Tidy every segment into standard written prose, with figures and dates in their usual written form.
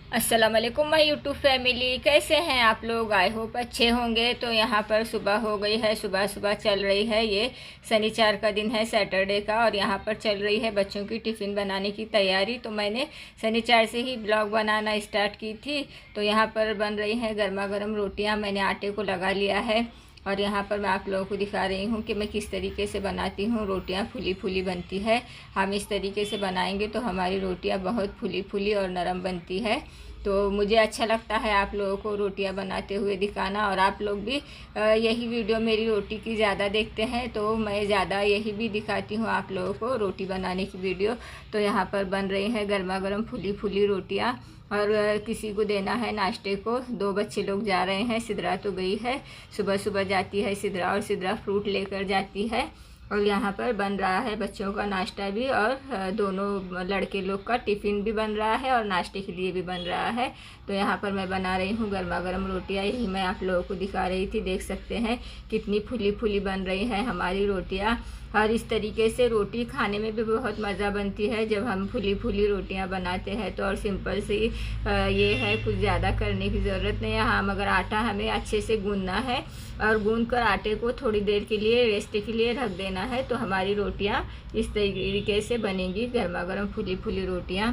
अस्सलाम वालेकुम my YouTube family, कैसे हैं आप लोग। आई होप अच्छे होंगे। तो यहाँ पर सुबह हो गई है, सुबह सुबह चल रही है, ये शनिवार का दिन है, सैटरडे का। और यहाँ पर चल रही है बच्चों की टिफ़िन बनाने की तैयारी। तो मैंने शनिवार से ही ब्लॉग बनाना स्टार्ट की थी। तो यहाँ पर बन रही हैं गर्मा गर्म रोटियाँ। मैंने आटे को लगा लिया है और यहाँ पर मैं आप लोगों को दिखा रही हूँ कि मैं किस तरीके से बनाती हूँ। रोटियाँ फूली फूली बनती है। हम इस तरीके से बनाएंगे तो हमारी रोटियाँ बहुत फूली फूली और नरम बनती है। तो मुझे अच्छा लगता है आप लोगों को रोटियां बनाते हुए दिखाना। और आप लोग भी यही वीडियो मेरी रोटी की ज़्यादा देखते हैं, तो मैं ज़्यादा यही भी दिखाती हूँ आप लोगों को रोटी बनाने की वीडियो। तो यहाँ पर बन रही है गर्मा गर्म फूली फूली रोटियाँ और किसी को देना है नाश्ते को। 2 बच्चे लोग जा रहे हैं। सिद्रा तो गई है, सुबह सुबह जाती है सिद्रा, और सिद्रा फ्रूट लेकर जाती है। और यहाँ पर बन रहा है बच्चों का नाश्ता भी, और दोनों लड़के लोग का टिफ़िन भी बन रहा है और नाश्ते के लिए भी बन रहा है। तो यहाँ पर मैं बना रही हूँ गर्मा गर्म रोटियाँ। यही मैं आप लोगों को दिखा रही थी। देख सकते हैं कितनी फूली फूली बन रही है हमारी रोटियाँ। और इस तरीके से रोटी खाने में भी बहुत मज़ा बनती है जब हम फूली फूली रोटियां बनाते हैं तो। और सिंपल सी ये है, कुछ ज़्यादा करने की ज़रूरत नहीं है। हाँ, मगर आटा हमें अच्छे से गूंदना है और गूंद कर आटे को थोड़ी देर के लिए रेस्ट के लिए रख देना है। तो हमारी रोटियां इस तरीके से बनेंगी, गर्मा गर्म फूली फूली रोटियां।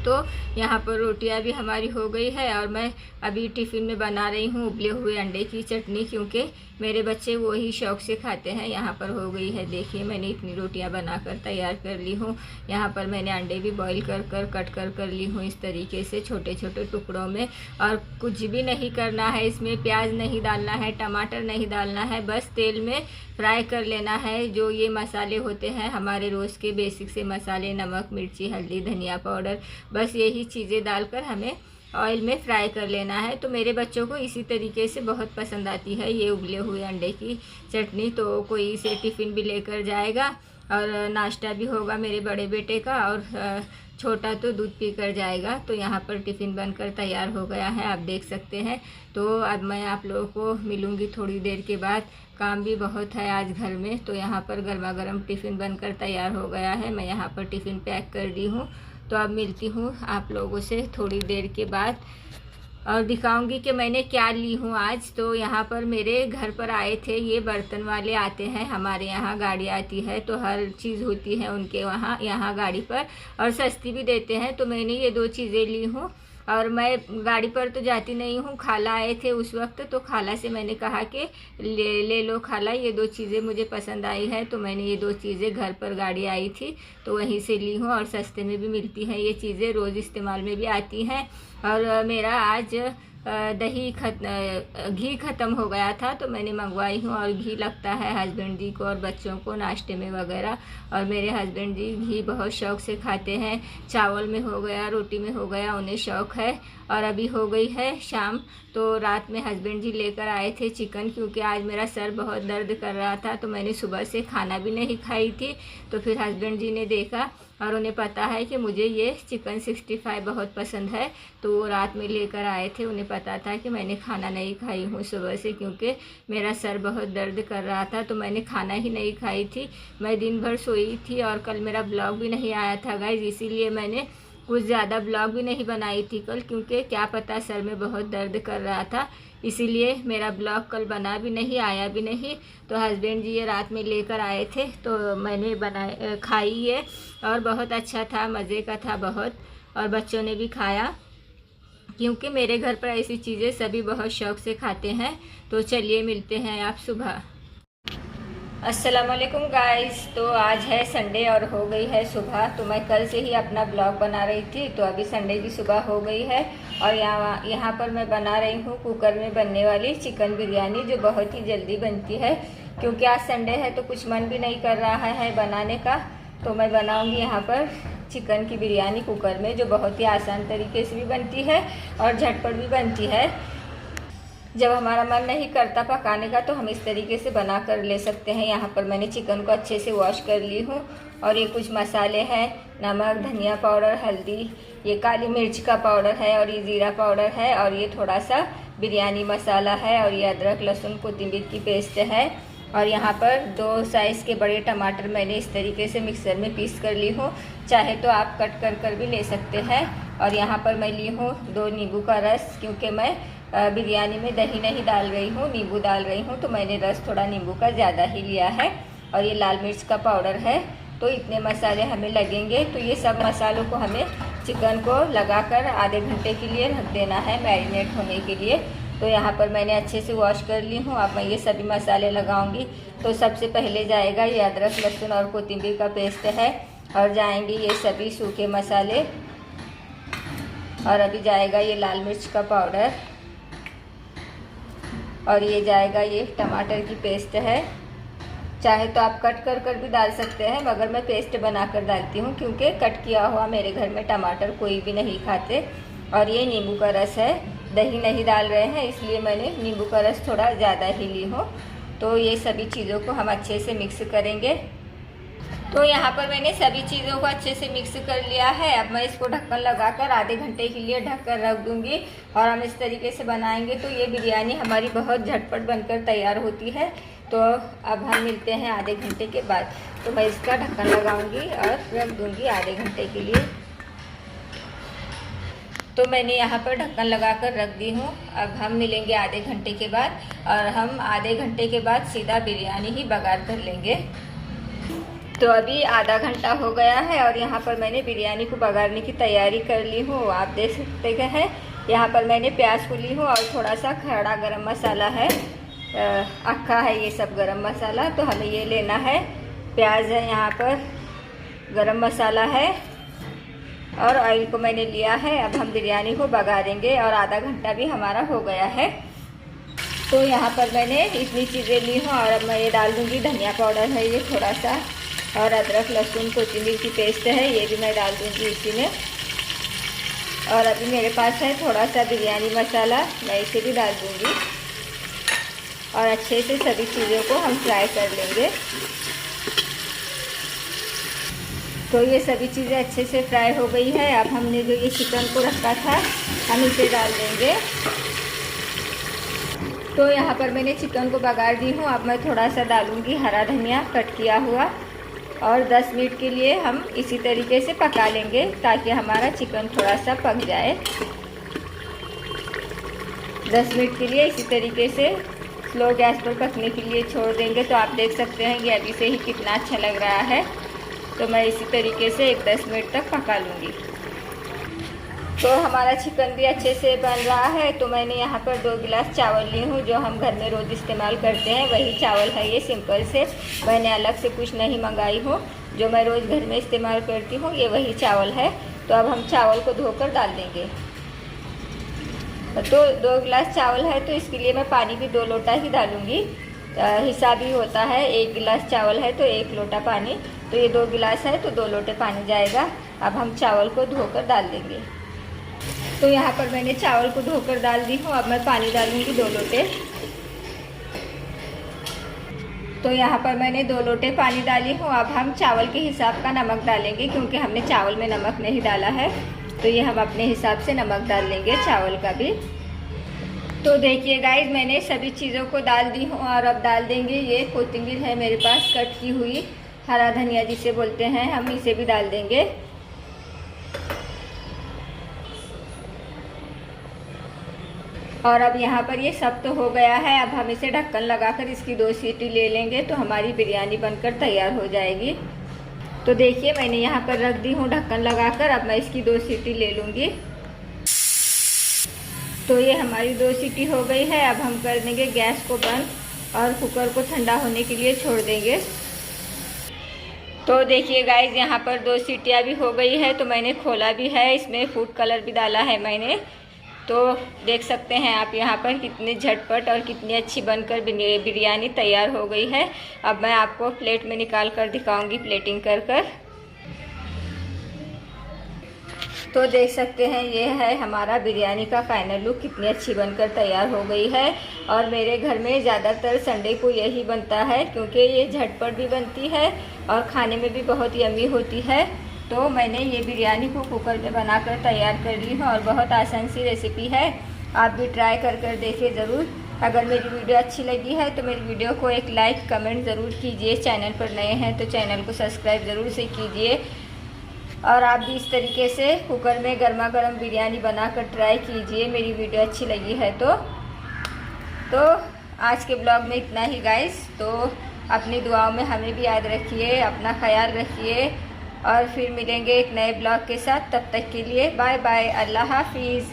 तो यहाँ पर रोटियां भी हमारी हो गई है और मैं अभी टिफ़िन में बना रही हूँ उबले हुए अंडे की चटनी, क्योंकि मेरे बच्चे वो ही शौक़ से खाते हैं। यहाँ पर हो गई है, देखिए मैंने इतनी रोटियाँ बनाकर तैयार कर ली हूँ। यहाँ पर मैंने अंडे भी बॉईल कर कट कर ली हूँ इस तरीके से छोटे छोटे टुकड़ों में। और कुछ भी नहीं करना है इसमें, प्याज नहीं डालना है, टमाटर नहीं डालना है, बस तेल में फ्राई कर लेना है। जो ये मसाले होते हैं हमारे रोज़ के बेसिक से मसाले, नमक, मिर्ची, हल्दी, धनिया पाउडर, बस यही चीज़ें डालकर हमें ऑयल में फ्राई कर लेना है। तो मेरे बच्चों को इसी तरीके से बहुत पसंद आती है ये उबले हुए अंडे की चटनी। तो कोई इसे टिफ़िन भी लेकर जाएगा और नाश्ता भी होगा मेरे बड़े बेटे का, और छोटा तो दूध पी कर जाएगा। तो यहाँ पर टिफ़िन बनकर तैयार हो गया है, आप देख सकते हैं। तो अब मैं आप लोगों को मिलूँगी थोड़ी देर के बाद। काम भी बहुत है आज घर में। तो यहाँ पर गर्मा गर्म टिफ़िन बनकर तैयार हो गया है। मैं यहाँ पर टिफ़िन पैक कर दी हूँ। तो अब मिलती हूँ आप लोगों से थोड़ी देर के बाद और दिखाऊंगी कि मैंने क्या ली हूँ आज। तो यहाँ पर मेरे घर पर आए थे, ये बर्तन वाले आते हैं हमारे यहाँ, गाड़ी आती है तो हर चीज़ होती है उनके वहाँ, यहाँ गाड़ी पर, और सस्ती भी देते हैं। तो मैंने ये 2 चीज़ें ली हूँ। और मैं गाड़ी पर तो जाती नहीं हूँ, खाला आए थे उस वक्त, तो खाला से मैंने कहा कि ले लो खाला, ये 2 चीज़ें मुझे पसंद आई है। तो मैंने ये 2 चीज़ें, घर पर गाड़ी आई थी तो वहीं से ली हूँ। और सस्ते में भी मिलती हैं ये चीज़ें, रोज़ इस्तेमाल में भी आती हैं। और मेरा आज घी ख़त्म हो गया था तो मैंने मंगवाई हूँ। और घी लगता है हस्बैंड जी को और बच्चों को नाश्ते में वगैरह। और मेरे हस्बैंड जी घी बहुत शौक़ से खाते हैं, चावल में हो गया, रोटी में हो गया, उन्हें शौक़ है। और अभी हो गई है शाम। तो रात में हस्बैंड जी लेकर आए थे चिकन, क्योंकि आज मेरा सर बहुत दर्द कर रहा था। तो मैंने सुबह से खाना भी नहीं खाई थी। तो फिर हस्बैंड जी ने देखा और उन्हें पता है कि मुझे ये चिकन 65 बहुत पसंद है, तो वो रात में लेकर आए थे। उन्हें पता था कि मैंने खाना नहीं खाई हूँ सुबह से, क्योंकि मेरा सर बहुत दर्द कर रहा था। तो मैंने खाना ही नहीं खाई थी। मैं दिन भर सोई थी और कल मेरा ब्लॉग भी नहीं आया था गाइज, इसीलिए मैंने कुछ ज़्यादा ब्लॉग भी नहीं बनाई थी कल, क्योंकि क्या पता सर में बहुत दर्द कर रहा था, इसीलिए मेरा ब्लॉग कल बना भी नहीं, आया भी नहीं। तो हस्बैंड जी ये रात में लेकर आए थे तो मैंने खाई ये, और बहुत अच्छा था, मज़े का था बहुत। और बच्चों ने भी खाया, क्योंकि मेरे घर पर ऐसी चीज़ें सभी बहुत शौक़ से खाते हैं। तो चलिए मिलते हैं आप सुबह। अस्सलाम वालेकुम गाइस। तो आज है संडे और हो गई है सुबह। तो मैं कल से ही अपना ब्लॉग बना रही थी, तो अभी संडे की सुबह हो गई है। और यहाँ पर मैं बना रही हूँ कुकर में बनने वाली चिकन बिरयानी, जो बहुत ही जल्दी बनती है। क्योंकि आज संडे है तो कुछ मन भी नहीं कर रहा है बनाने का। तो मैं बनाऊँगी यहाँ पर चिकन की बिरयानी कुकर में, जो बहुत ही आसान तरीके से भी बनती है और झटपट भी बनती है। जब हमारा मन नहीं करता पकाने का तो हम इस तरीके से बना कर ले सकते हैं। यहाँ पर मैंने चिकन को अच्छे से वॉश कर ली हूँ। और ये कुछ मसाले हैं, नमक, धनिया पाउडर, हल्दी, ये काली मिर्च का पाउडर है, और ये ज़ीरा पाउडर है, और ये थोड़ा सा बिरयानी मसाला है, और ये अदरक लहसुन कोथिंबीर की पेस्ट है। और यहाँ पर 2 साइज़ के बड़े टमाटर मैंने इस तरीके से मिक्सर में पीस कर ली हूँ। चाहे तो आप कट कर भी ले सकते हैं। और यहाँ पर मैं ली हूँ 2 नींबू का रस, क्योंकि मैं बिरयानी में दही नहीं डाल रही हूँ, नींबू डाल रही हूँ, तो मैंने रस थोड़ा नींबू का ज़्यादा ही लिया है। और ये लाल मिर्च का पाउडर है। तो इतने मसाले हमें लगेंगे। तो ये सब मसालों को हमें चिकन को लगाकर आधे घंटे के लिए रख देना है मैरिनेट होने के लिए। तो यहाँ पर मैंने अच्छे से वॉश कर ली हूँ। अब मैं ये सभी मसाले लगाऊंगी। तो सबसे पहले जाएगा ये अदरक लहसुन और कोथिंबीर का पेस्ट है, और जाएंगे ये सभी सूखे मसाले, और अभी जाएगा ये लाल मिर्च का पाउडर, और ये जाएगा ये टमाटर की पेस्ट है। चाहे तो आप कट कर भी डाल सकते हैं, मगर मैं पेस्ट बनाकर डालती हूँ, क्योंकि कट किया हुआ मेरे घर में टमाटर कोई भी नहीं खाते। और ये नींबू का रस है, दही नहीं डाल रहे हैं, इसलिए मैंने नींबू का रस थोड़ा ज़्यादा ही ली हूँ। तो ये सभी चीज़ों को हम अच्छे से मिक्स करेंगे। तो यहाँ पर मैंने सभी चीज़ों को अच्छे से मिक्स कर लिया है। अब मैं इसको ढक्कन लगाकर आधे घंटे के लिए ढक कर रख दूँगी, और हम इस तरीके से बनाएंगे तो ये बिरयानी हमारी बहुत झटपट बनकर तैयार होती है। तो अब हम मिलते हैं आधे घंटे के बाद। तो मैं इसका ढक्कन लगाऊंगी और रख दूँगी आधे घंटे के लिए। तो मैंने यहाँ पर ढक्कन लगाकर रख दी हूँ। अब हम मिलेंगे आधे घंटे के बाद, और हम आधे घंटे के बाद सीधा बिरयानी ही बघार कर लेंगे। तो अभी आधा घंटा हो गया है, और यहाँ पर मैंने बिरयानी को बघारने की तैयारी कर ली हूँ। आप देख सकते हैं यहाँ पर मैंने प्याज को ली हूँ, और थोड़ा सा खड़ा गरम मसाला है, अक्खा है ये सब गरम मसाला, तो हमें ये लेना है। प्याज है यहाँ पर, गरम मसाला है, और ऑयल को मैंने लिया है। अब हम बिरयानी को बघारेंगे, और आधा घंटा भी हमारा हो गया है। तो यहाँ पर मैंने इतनी चीज़ें ली हूँ, और अब मैं ये डाल दूँगी धनिया पाउडर है ये थोड़ा सा, और अदरक लहसुन कोथिंबीर की पेस्ट है ये भी मैं डाल दूँगी इसी में। और अभी मेरे पास है थोड़ा सा बिरयानी मसाला, मैं इसे भी डाल दूँगी, और अच्छे से सभी चीज़ों को हम फ्राई कर लेंगे। तो ये सभी चीज़ें अच्छे से फ्राई हो गई है। अब हमने जो ये चिकन को रखा था हम इसे डाल देंगे। तो यहाँ पर मैंने चिकन को बघार दी हूँ। अब मैं थोड़ा सा डालूँगी हरा धनिया कट किया हुआ, और 10 मिनट के लिए हम इसी तरीके से पका लेंगे, ताकि हमारा चिकन थोड़ा सा पक जाए। 10 मिनट के लिए इसी तरीके से स्लो गैस पर पकने के लिए छोड़ देंगे। तो आप देख सकते हैं कि अभी से ही कितना अच्छा लग रहा है। तो मैं इसी तरीके से 10 मिनट तक पका लूँगी। तो हमारा चिकन भी अच्छे से बन रहा है। तो मैंने यहाँ पर 2 गिलास चावल ली हूँ, जो हम घर में रोज़ इस्तेमाल करते हैं वही चावल है ये, सिंपल से। मैंने अलग से कुछ नहीं मंगाई हूँ, जो मैं रोज़ घर में इस्तेमाल करती हूँ ये वही चावल है। तो अब हम चावल को धोकर डाल देंगे। तो 2 गिलास चावल है, तो इसके लिए मैं पानी भी 2 लोटा ही डालूँगी। हिसाब ही होता है, 1 गिलास चावल है तो 1 लोटा पानी। तो ये 2 गिलास है तो 2 लोटे पानी जाएगा। अब हम चावल को धोकर डाल देंगे। तो यहाँ पर मैंने चावल को धोकर डाल दी हूँ। अब मैं पानी डालूँगी 2 लोटे। तो यहाँ पर मैंने 2 लोटे पानी डाली हूँ। अब हम चावल के हिसाब का नमक डालेंगे, क्योंकि हमने चावल में नमक नहीं डाला है। तो ये हम अपने हिसाब से नमक डाल लेंगे चावल का भी। तो देखिए गाइस, मैंने सभी चीज़ों को डाल दी हूँ, और अब डाल देंगे ये कोथिंबीर है मेरे पास कट की हुई, हरा धनिया जिसे बोलते हैं, हम इसे भी डाल देंगे। और अब यहाँ पर ये सब तो हो गया है। अब हम इसे ढक्कन लगाकर इसकी 2 सीटी ले लेंगे, तो हमारी बिरयानी बनकर तैयार हो जाएगी। तो देखिए मैंने यहाँ पर रख दी हूँ ढक्कन लगाकर। अब मैं इसकी 2 सीटी ले लूँगी। तो ये हमारी 2 सीटी हो गई है। अब हम कर देंगे गैस को बंद, और कुकर को ठंडा होने के लिए छोड़ देंगे। तो देखिए गाइस, यहाँ पर 2 सीटियाँ भी हो गई है। तो मैंने खोला भी है, इसमें फूड कलर भी डाला है मैंने। तो देख सकते हैं आप यहाँ पर कितनी झटपट और कितनी अच्छी बनकर बिरयानी तैयार हो गई है। अब मैं आपको प्लेट में निकाल कर दिखाऊंगी, प्लेटिंग कर कर। तो देख सकते हैं ये है हमारा बिरयानी का फाइनल लुक, कितनी अच्छी बनकर तैयार हो गई है। और मेरे घर में ज़्यादातर संडे को यही बनता है, क्योंकि ये झटपट भी बनती है और खाने में भी बहुत यम्मी होती है। तो मैंने ये बिरयानी को कुकर में बनाकर तैयार कर ली है, और बहुत आसान सी रेसिपी है। आप भी ट्राई कर कर देखिए ज़रूर। अगर मेरी वीडियो अच्छी लगी है तो मेरी वीडियो को एक लाइक कमेंट ज़रूर कीजिए। चैनल पर नए हैं तो चैनल को सब्सक्राइब ज़रूर से कीजिए। और आप भी इस तरीके से कुकर में गर्मा गर्म बिरयानी बनाकर ट्राई कीजिए। मेरी वीडियो अच्छी लगी है तो आज के ब्लॉग में इतना ही गाइस। तो अपनी दुआओं में हमें भी याद रखिए, अपना ख्याल रखिए और फिर मिलेंगे एक नए ब्लॉग के साथ। तब तक के लिए बाय बाय, अल्लाह हाफिज़।